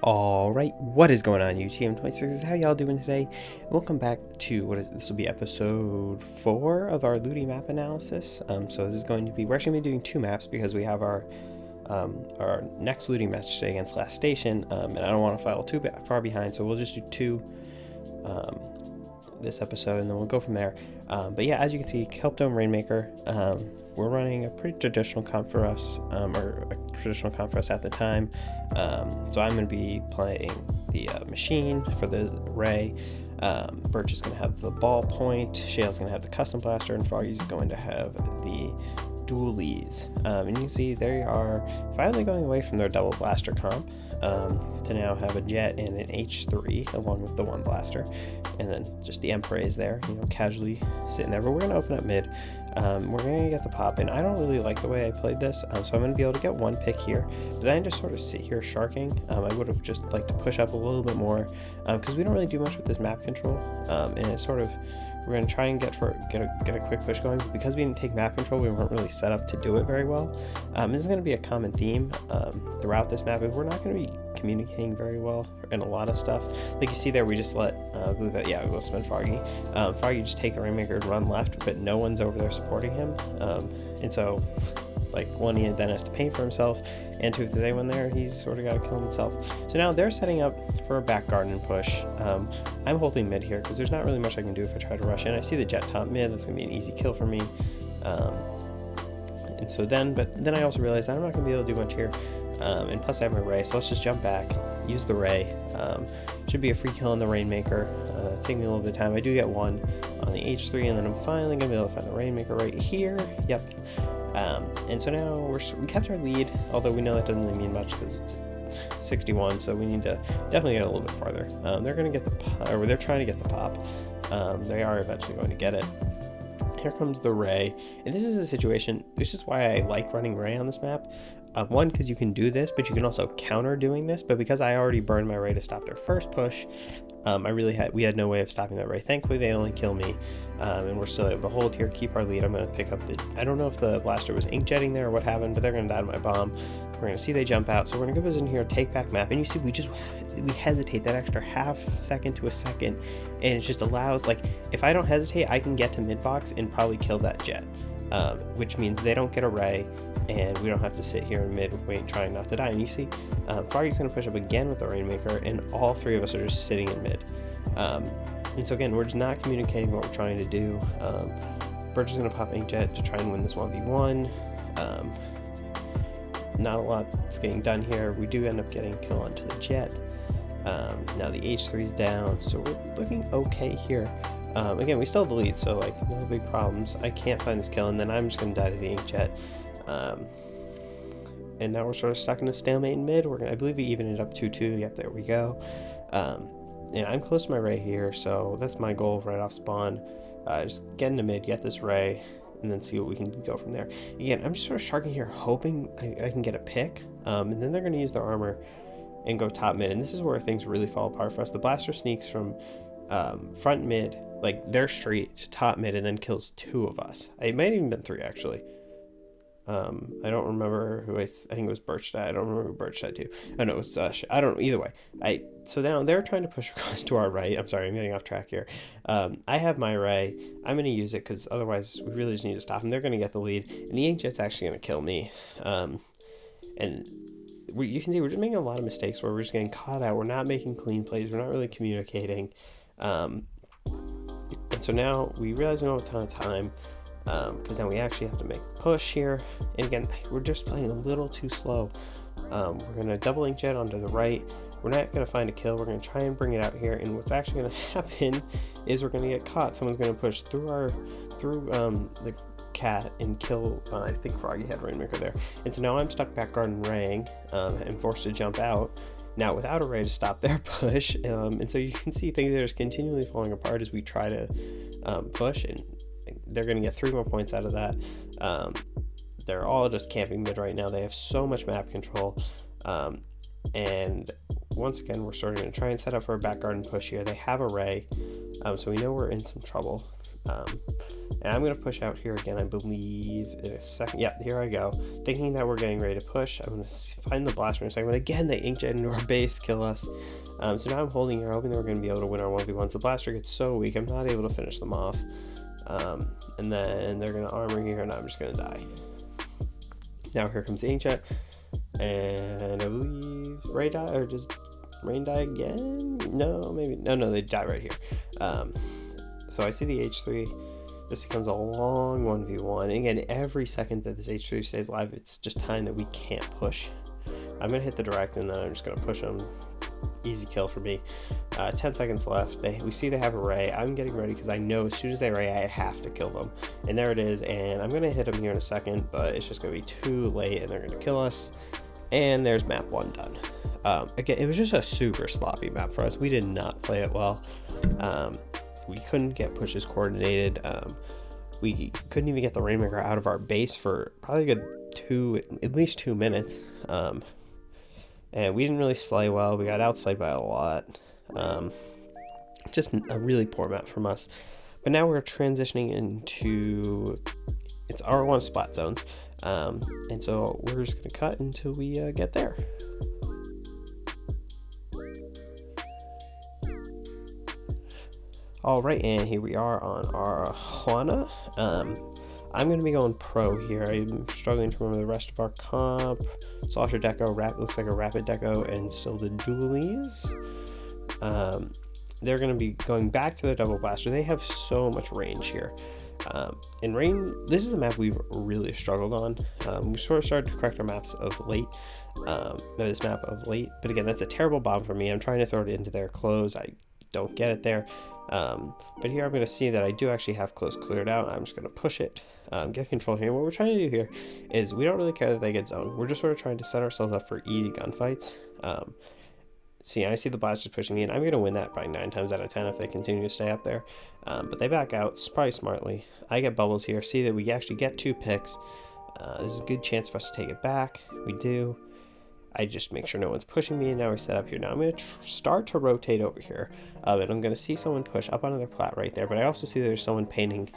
Alright, what is going on UTM26? How y'all doing today? Welcome back to this will be episode 4 of our LUTI map analysis. So this is going to be, we're actually going to be doing 2 maps because we have our next LUTI match today against Last Station, and I don't want to fall too far behind, so we'll just do 2 this episode and then we'll go from there. But yeah, as you can see, Kelp Dome Rainmaker, we're running a pretty traditional comp for us, or a traditional comp for us at the time. So I'm going to be playing the machine for the ray. Birch is going to have the ballpoint, Shale's going to have the custom blaster, and Froggy's going to have the dualies. And you can see they are finally going away from their double blaster comp to now have a jet and an H3 along with the one blaster, and then just the Emperors there, casually sitting there. But we're going to open up mid. We're going to get the pop, and I don't really like the way I played this, so I'm going to be able to get one pick here, but then I just sort of sit here sharking. I would have just liked to push up a little bit more, because we don't really do much with this map control, and it's sort of, we're going to try and get a quick push going. Because we didn't take map control, we weren't really set up to do it very well. This is going to be a common theme throughout this map. We're not going to be communicating very well in a lot of stuff. Like you see there, we just let we'll spin Froggy. Froggy just take the Rainmaker and run left, but no one's over there supporting him. And so, like, one, he then has to paint for himself, and 2, if there's anyone there, he's sort of got to kill himself. So now they're setting up for a back garden push. I'm holding mid here because there's not really much I can do if I try to rush in. I see the jet top mid. That's going to be an easy kill for me. And so then I also realized I'm not going to be able to do much here. And plus I have my ray, so let's just jump back, use the ray. Should be a free kill on the Rainmaker. Take me a little bit of time. I do get one on the H3, and then I'm finally going to be able to find the Rainmaker right here. Yep. And so now we kept our lead, although we know that doesn't really mean much because it's 61, so we need to definitely get a little bit farther. They're going to get they're trying to get the pop. They are eventually going to get it. Here comes the ray, and this is a situation, this is why I like running ray on this map. One, because you can do this, but you can also counter doing this, but because I already burned my ray to stop their first push, we had no way of stopping that ray. Thankfully, they only kill me, and we're still able to hold here, keep our lead. I'm going to pick up I don't know if the blaster was ink jetting there or what happened, but they're going to die to my bomb. We're going to see they jump out, so we're going to go in here, take back map, and you see we hesitate that extra half second to a second, and it just allows, like, if I don't hesitate, I can get to mid box and probably kill that jet, which means they don't get a ray, and we don't have to sit here in mid trying not to die. And you see Froggy's going to push up again with the Rainmaker, and all 3 of us are just sitting in mid. And so again, we're just not communicating what we're trying to do. Birch is going to pop Inkjet to try and win this 1v1. Not a lot that's getting done here. We do end up getting a kill onto the jet. Now the H3's down, so we're looking okay here. Again, we still have the lead, so like no big problems. I can't find this kill, and then I'm just going to die to the Inkjet. And now we're sort of stuck in a stalemate in mid. I believe we evened it up 2-2. Yep, there we go. And I'm close to my ray here, so that's my goal right off spawn. Just get into mid, get this ray, and then see what we can go from there. Again, I'm just sort of sharking here, hoping I can get a pick. And then they're going to use their armor and go top mid. And this is where things really fall apart for us. The blaster sneaks from front mid, like their street, to top mid, and then kills 2 of us. It might have even been 3, actually. I don't remember who I think it was Birch died. I don't remember who Birch died to. Oh no, it's I don't know, either way. So now they're trying to push across to our right. I'm sorry, I'm getting off track here. I have my ray. I'm going to use it because otherwise we really just need to stop them. They're going to get the lead, and the Inkjet's actually going to kill me. And you can see we're just making a lot of mistakes where we're just getting caught out. We're not making clean plays. We're not really communicating. And so now we realize we don't have a ton of time. Because now we actually have to make a push here, and again, we're just playing a little too slow. We're going to double Inkjet onto the right. We're not going to find a kill. We're going to try and bring it out here, and what's actually going to happen is we're going to get caught. Someone's going to push through the cat and kill, I think Froggy had Rainmaker there, and so now I'm stuck back garden raying and forced to jump out now without a ray to stop their push. And so you can see things are just continually falling apart as we try to push, and they're going to get 3 more points out of that. They're all just camping mid right now. They have so much map control. And once again, we're sort of going to try and set up for a back garden push here. They have a ray. So we know we're in some trouble. And I'm going to push out here again, I believe, in a second. Yeah, here I go. Thinking that we're getting ready to push. I'm going to find the blaster in a second. But again, they inkjet into our base, kill us. So now I'm holding here, hoping that we're going to be able to win our 1v1s. The blaster gets so weak, I'm not able to finish them off. And then they're going to armor here, and I'm just going to die. Now here comes the inkjet. And I believe Ray die, or does Rain die again? No, maybe. No, they die right here. So I see the H3. This becomes a long 1v1. And again, every second that this H3 stays alive, it's just time that we can't push. I'm going to hit the direct, and then I'm just going to push them. Easy kill for me. 10 seconds left. We see they have a ray. I'm getting ready because I know as soon as they ray, I have to kill them. And there it is. And I'm going to hit them here in a second, but it's just going to be too late, and they're going to kill us. And there's map 1 done. Again, it was just a super sloppy map for us. We did not play it well. We couldn't get pushes coordinated. We couldn't even get the Rainmaker out of our base for probably a good at least 2 minutes. And we didn't really slay well. We got outslayed by a lot. Just a really poor map from us. But now we're transitioning into it's R1 spot zones. And so we're just going to cut until we get there. Alright, and here we are on our Juana. I'm going to be going pro here. I'm struggling to remember the rest of our comp. Slosher Deco, looks like a Rapid Deco, and still the Dualies. They're going to be going back to their Double Blaster. They have so much range here. In Rain, this is a map we've really struggled on. We sort of started to correct our maps of late. This map of late. But again, that's a terrible bomb for me. I'm trying to throw it into their close. I don't get it there. But here I'm going to see that I do actually have close cleared out. I'm just going to push it, get control here. What we're trying to do here is we don't really care that they get zoned. We're just sort of trying to set ourselves up for easy gunfights. See, I see the blasters pushing me, and I'm going to win that probably 9 times out of 10 if they continue to stay up there. But they back out, probably smartly. I get bubbles here. See that we actually get 2 picks. This is a good chance for us to take it back. We do. I just make sure no one's pushing me, and now we're set up here. Now I'm going to start to rotate over here, and I'm going to see someone push up onto their plat right there, but I also see there's someone painting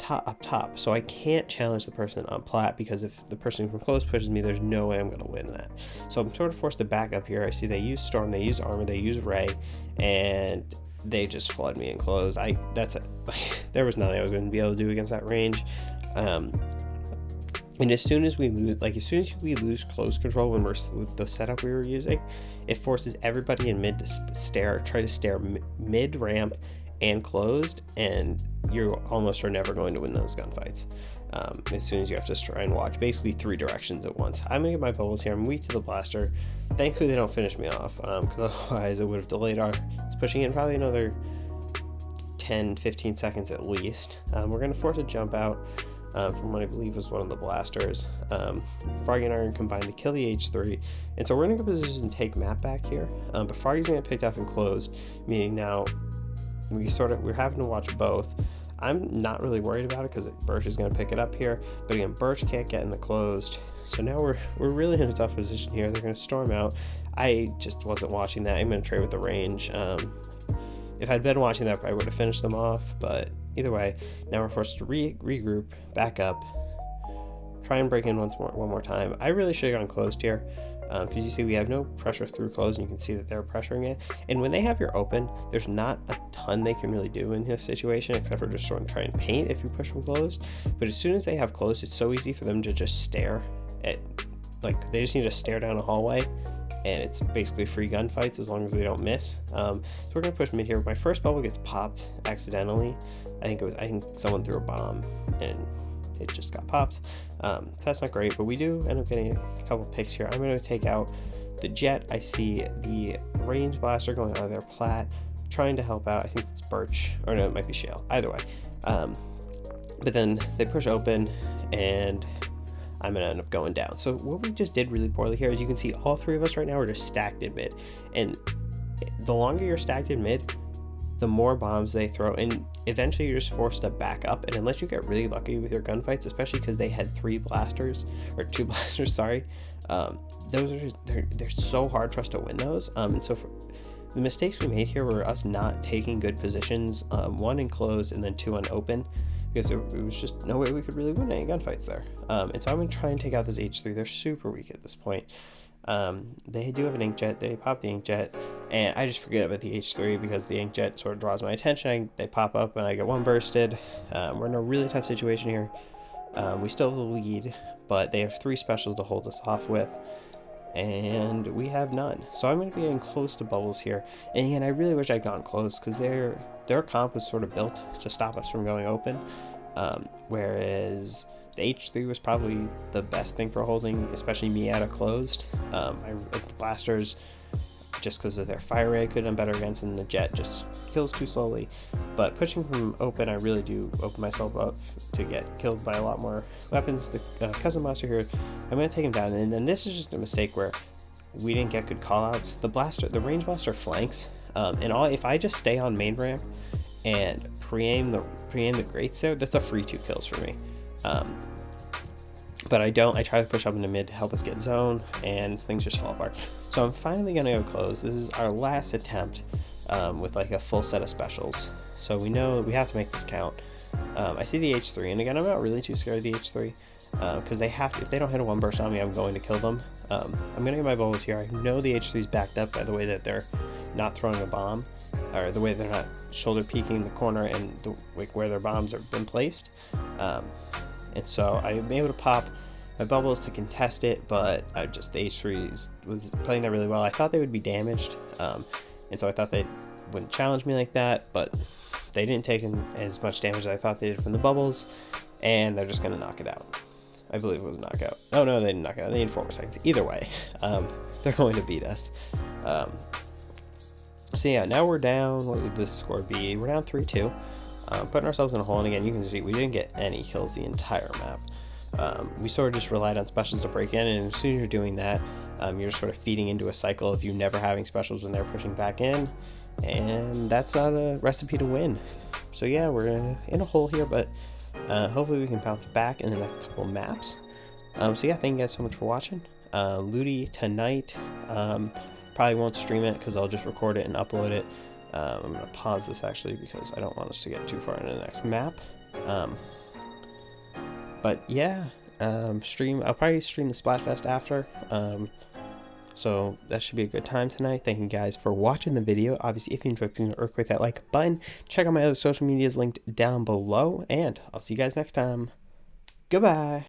up top, so I can't challenge the person on plat, because if the person from close pushes me, there's no way I'm going to win that. So I'm sort of forced to back up here. I see they use Storm, they use Armor, they use Ray, and they just flood me in close. There was nothing I was going to be able to do against that range. And as soon as we lose close control when we're with the setup we were using, it forces everybody in mid to try to stare mid ramp and closed, and you almost are never going to win those gunfights. As soon as you have to try and watch basically 3 directions at once. I'm gonna get my bubbles here. I'm weak to the blaster. Thankfully they don't finish me off, because otherwise it would have delayed it's pushing in probably another 10-15 seconds at least. We're gonna force a jump out. From what I believe was one of the blasters. Froggy and I are combined to kill the H3, and so we're in a good position to take map back here. But Froggy's gonna get picked up and closed, meaning now we're having to watch both. I'm not really worried about it because Birch is gonna pick it up here, but again, Birch can't get in the closed. So now we're really in a tough position here. They're gonna storm out. I just wasn't watching that. I'm gonna trade with the range. If I'd been watching that, I would have finished them off, but either way, now we're forced to regroup, back up, try and break in one more time. I really should have gone closed here, because you see we have no pressure through close, and you can see that they're pressuring it. And when they have your open, there's not a ton they can really do in this situation, except for just sort of try and paint if you push from closed. But as soon as they have closed, it's so easy for them to just stare at, they just need to stare down a hallway, and it's basically free gunfights as long as they don't miss. So we're gonna push mid here. My first bubble gets popped accidentally. I think someone threw a bomb and it just got popped. So that's not great, but we do end up getting a couple picks here. I'm gonna take out the jet. I see the range blaster going out of their plat, trying to help out. I think it's Birch, or no, it might be Shale. Either way. But then they push open, and I'm gonna end up going down. So what we just did really poorly here is you can see all 3 of us right now are just stacked in mid, and the longer you're stacked in mid, the more bombs they throw, and eventually you're just forced to back up. And unless you get really lucky with your gunfights, especially because they had 2 blasters, sorry, those are they're so hard for us to win those. And so The mistakes we made here were us not taking good positions, 1 in close and then 2 on open, because there was just no way we could really win any gunfights there. And so I'm going to try and take out this H3. They're super weak at this point. They do have an inkjet. They pop the inkjet, and I just forget about the H3 because the inkjet sort of draws my attention. They pop up and I get one bursted. We're in a really tough situation here. We still have the lead, but they have 3 specials to hold us off with, and we have none. So I'm going to be getting close to bubbles here. And again, I really wish I'd gone close because their comp was sort of built to stop us from going open, whereas the H3 was probably the best thing for holding, especially me out of closed. The blasters, just because of their fire rate, could have done better against, and the jet just kills too slowly. But pushing from open, I really do open myself up to get killed by a lot more weapons. The cousin blaster here, I'm going to take him down, and then this is just a mistake where we didn't get good callouts. The range blaster flanks, if I just stay on main ramp and pre-aim the grates there, that's a free 2 kills for me. But I don't. I try to push up into mid to help us get zone, and things just fall apart. So I'm finally going to go close. This is our last attempt with like a full set of specials. So we know we have to make this count. I see the H3, and again, I'm not really too scared of the H3 because if they don't hit a 1 burst on me, I'm going to kill them. I'm going to get my bubbles here. I know the H3 is backed up by the way that they're not throwing a bomb, or the way they're not shoulder peeking the corner and where their bombs have been placed. And so I'm able to pop my bubbles to contest it, but the H3 was playing that really well. I thought they would be damaged, and so I thought they wouldn't challenge me like that, but they didn't take as much damage as I thought they did from the bubbles, and they're just going to knock it out. I believe it was a knockout. Oh no, they didn't knock it out. They need 4 more seconds. Either way, they're going to beat us. So yeah, now we're down. What would this score be? We're down 3-2. Putting ourselves in a hole, and again, you can see we didn't get any kills the entire map. We sort of just relied on specials to break in, and as soon as you're doing that, you're just sort of feeding into a cycle of you never having specials when they're pushing back in, and that's not a recipe to win. So yeah, we're in a hole here, but hopefully we can bounce back in the next couple of maps. So yeah, thank you guys so much for watching. LUTI tonight, probably won't stream it because I'll just record it and upload it. I'm going to pause this actually because I don't want us to get too far into the next map. But yeah, I'll probably stream the Splatfest after. So that should be a good time tonight. Thank you guys for watching the video. Obviously, if you enjoyed, please click that like button. Check out my other social medias linked down below, and I'll see you guys next time. Goodbye.